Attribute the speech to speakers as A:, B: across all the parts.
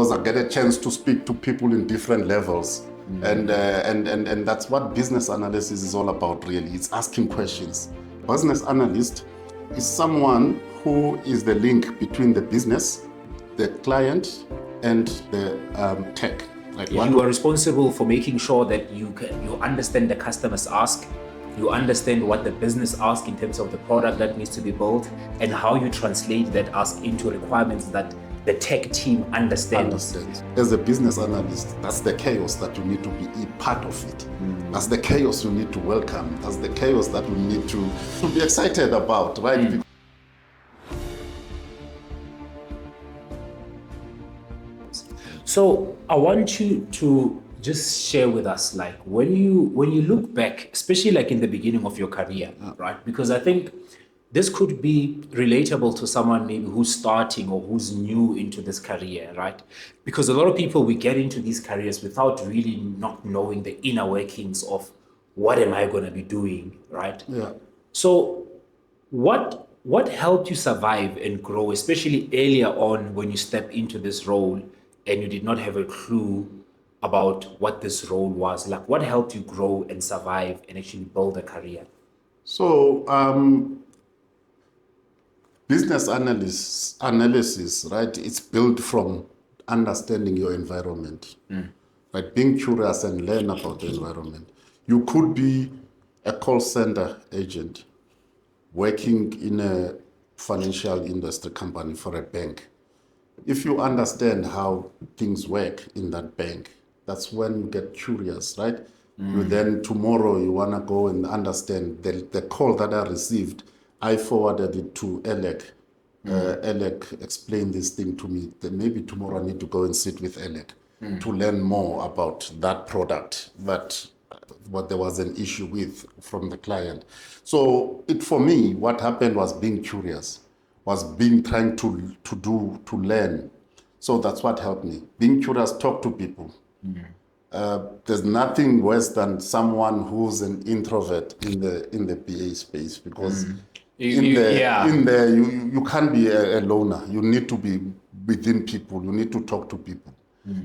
A: because I get a chance to speak to people in different levels. And that's what business analysis is all about, really. It's asking questions. Business analyst is someone who is the link between the business, the client, and the tech.
B: Like you are responsible for making sure that you understand the customer's ask, you understand what the business asks in terms of the product that needs to be built, and how you translate that ask into requirements that the tech team understands.
A: As a business analyst, that's the chaos that you need to be a part of it. That's the chaos you need to welcome. That's the chaos that you need to be excited about, right?
B: So I want you to just share with us, like when you look back, especially like in the beginning of your career, right? Because I think this could be relatable to someone maybe who's starting or who's new into this career, right? Because a lot of people, we get into these careers without really not knowing the inner workings of what am I going to be doing, right?
A: Yeah.
B: So what helped you survive and grow, especially earlier on when you step into this role and you did not have a clue about what this role was? Like, what helped you grow and survive and actually build a career?
A: So, business analysis, right? It's built from understanding your environment, like being curious and learn about the environment. You could be a call center agent working in a financial industry company for a bank. If you understand how things work in that bank, that's when you get curious, right? You then tomorrow you want to go and understand the call that I received. I forwarded it to Alec. Alec explained this thing to me. Then maybe tomorrow I need to go and sit with Alec to learn more about that product, what there was an issue with from the client. So for me, what happened was being curious, trying to learn. So that's what helped me. Being curious, talk to people. There's nothing worse than someone who's an introvert in the PA space, because in there you can't be a loner. You need to be within people. You need to talk to people.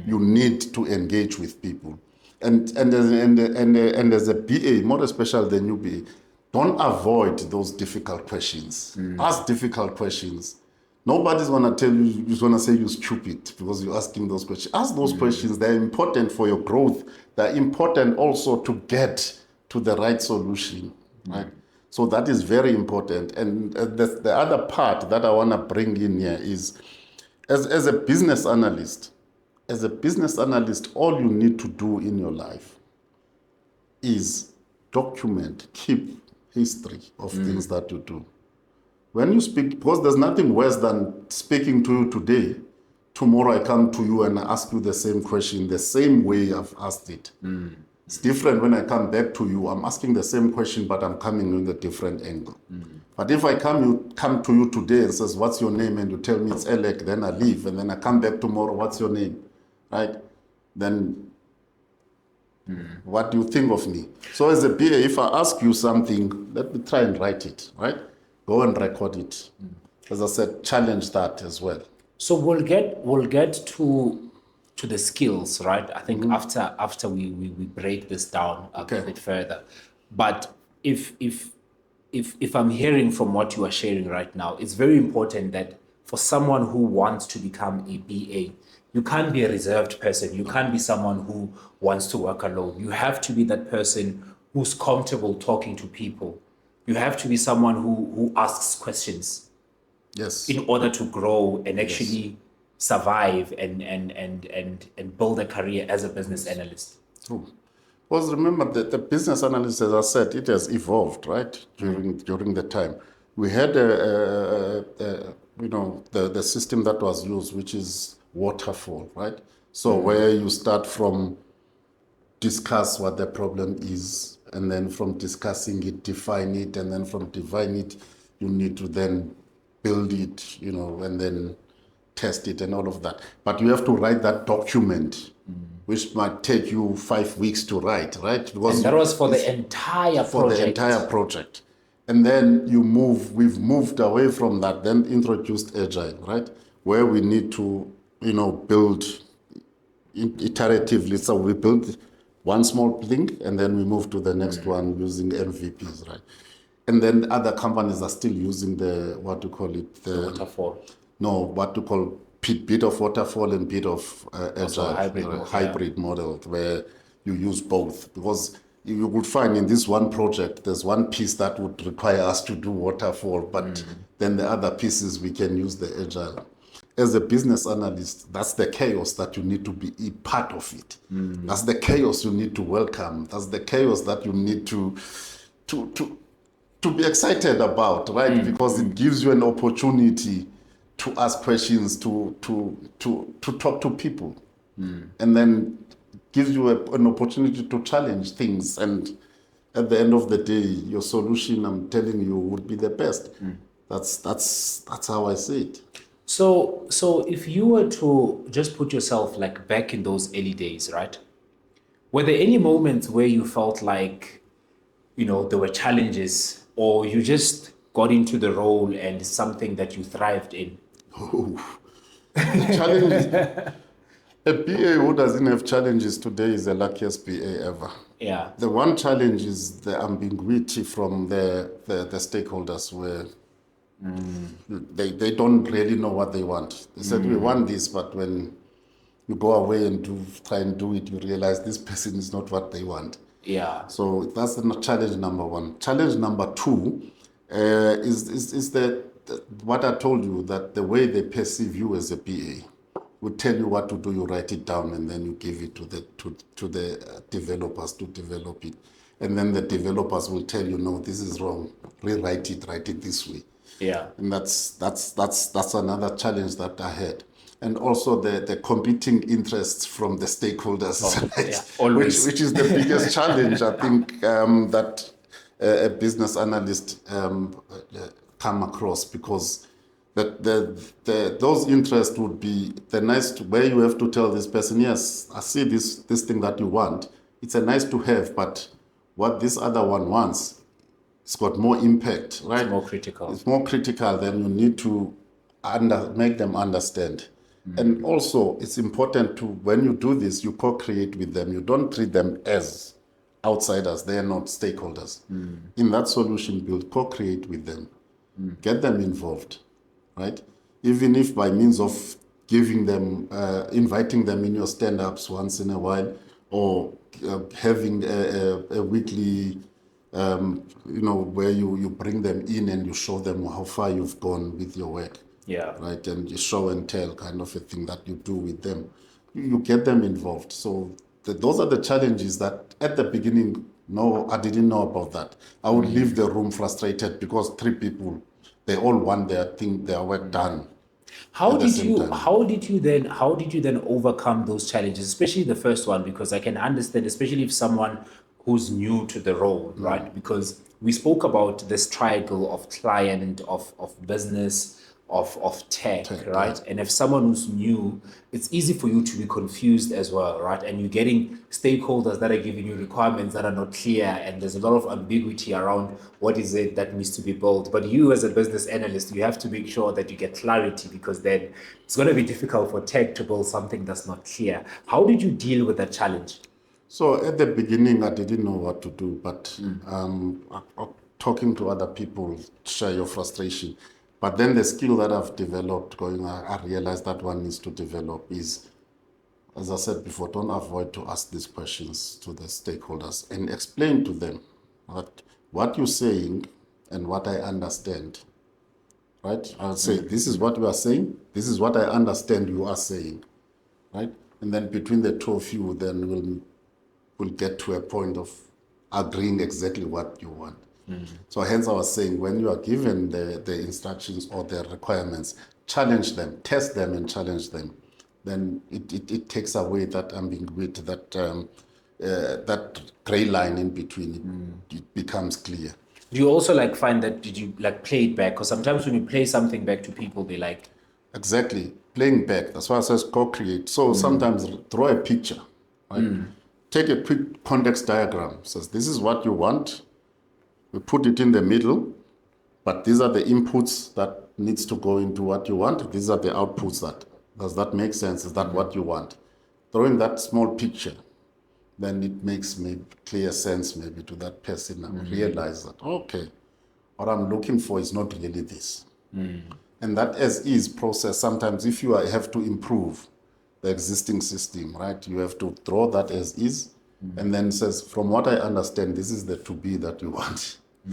A: You need to engage with people. And as a BA, more especially than you be, don't avoid those difficult questions. Ask difficult questions. Nobody's gonna tell you, who's gonna say you're stupid because you're asking those questions. Ask those questions. They're important for your growth. They're important also to get to the right solution, right? So that is very important. And the other part that I wanna bring in here is, as a business analyst, all you need to do in your life is document, keep history of things that you do. When you speak, because there's nothing worse than speaking to you today, tomorrow I come to you and I ask you the same question, the same way I've asked it. It's different when I come back to you. I'm asking the same question, but I'm coming with a different angle. But if I come to you today and says, what's your name? And you tell me it's Alec, then I leave. And then I come back tomorrow, what's your name? Right? Then what do you think of me? So as a BA, if I ask you something, let me try and write it, right? Go and record it. As I said, challenge that as well.
B: So we'll get to the skills, right? I think after we break this down a bit further. But if I'm hearing from what you are sharing right now, it's very important that for someone who wants to become a BA, you can't be a reserved person. You can't be someone who wants to work alone. You have to be that person who's comfortable talking to people. You have to be someone who asks questions.
A: Yes.
B: In order to grow and actually survive and build a career as a business analyst.
A: True. Because remember, the business analyst, as I said, it has evolved, right? During the time. We had the system that was used, which is Waterfall, right? So where you start from discuss what the problem is, and then from discussing it, define it, and then from define it, you need to then build it, and then test it and all of that. But you have to write that document, which might take you 5 weeks to write, right?
B: Because and that was for the entire project.
A: For the entire project. And then we've moved away from that, then introduced Agile, right? Where we need to, build iteratively. So we build one small thing and then we move to the next one using MVPs, right? And then other companies are still using the, what do you call it?
B: The waterfall.
A: No, what you call bit of waterfall and bit of agile, hybrid model, where you use both. Because you would find in this one project, there's one piece that would require us to do waterfall, but then the other pieces we can use the agile. As a business analyst, that's the chaos that you need to be a part of it. That's the chaos you need to welcome. That's the chaos that you need to be excited about, right? Because it gives you an opportunity to ask questions, to talk to people, and then gives you an opportunity to challenge things. And at the end of the day, your solution, I'm telling you, would be the best. That's how I see it.
B: So if you were to just put yourself like back in those early days, right? Were there any moments where you felt like, there were challenges, or you just got into the role and something that you thrived in?
A: The challenge, a BA who doesn't have challenges today is the luckiest BA ever.
B: Yeah.
A: The one challenge is the ambiguity from the stakeholders, where they don't really know what they want. They said, we want this, but when you go away and try and do it, you realize this person is not what they want.
B: Yeah.
A: So that's the challenge number one. Challenge number two is that what I told you, that the way they perceive you as a BA would tell you what to do. You write it down and then you give it to the developers to develop it, and then the developers will tell you, no, this is wrong. Rewrite it. Write it this way.
B: Yeah.
A: And that's another challenge that I had. And also the competing interests from the stakeholders,
B: always.
A: which is the biggest challenge, I think, that a business analyst come across, because those interests would be the nice where you have to tell this person, yes, I see this thing that you want. It's a nice to have, but what this other one wants, it's got more impact, right?
B: It's more critical.
A: It's more critical. Then you need to make them understand. And also, it's important to, when you do this, you co-create with them. You don't treat them as outsiders. They are not stakeholders. In that solution build, co-create with them. Get them involved, right? Even if by means of giving them, inviting them in your stand-ups once in a while, or having a weekly, where you bring them in and you show them how far you've gone with your work.
B: Yeah.
A: Right, and you show and tell kind of a thing that you do with them. You get them involved. So those are the challenges that at the beginning, no, I didn't know about that. I would leave the room frustrated because 3 people, they all want their work done.
B: How did you then overcome those challenges, especially the first one? Because I can understand, especially if someone who's new to the role, right? Because we spoke about this triangle of client, of business, of tech, right? Yeah. And if someone who's new, it's easy for you to be confused as well, right? And you're getting stakeholders that are giving you requirements that are not clear, and there's a lot of ambiguity around what is it that needs to be built. But you as a business analyst, you have to make sure that you get clarity, because then it's going to be difficult for tech to build something that's not clear. How did you deal with that challenge?
A: So at the beginning, I didn't know what to do, but talking to other people, share your frustration. But then the skill that I've developed I realized that one needs to develop is, as I said before, don't avoid to ask these questions to the stakeholders and explain to them what you're saying and what I understand, right? I'll say, this is what we are saying, this is what I understand you are saying, right? And then between the two of you, then we'll get to a point of agreeing exactly what you want. So hence I was saying, when you are given the instructions or the requirements, challenge them, test them and challenge them. Then it takes away that ambiguity, that gray line in between. It becomes clear.
B: Do you also find that, did you play it back? Because sometimes when you play something back to people, they like...
A: Exactly, playing back. That's why I says co-create. So sometimes draw a picture, right? Take a quick context diagram. Says, this is what you want. We put it in the middle, but these are the inputs that needs to go into what you want. These are the outputs does that make sense? Is that what you want? drawing that small picture, then it makes clear sense maybe to that person and realize that, okay, what I'm looking for is not really this. And that as-is process, sometimes if you have to improve the existing system, right, you have to draw that as-is and then says, from what I understand, this is the to-be that you want.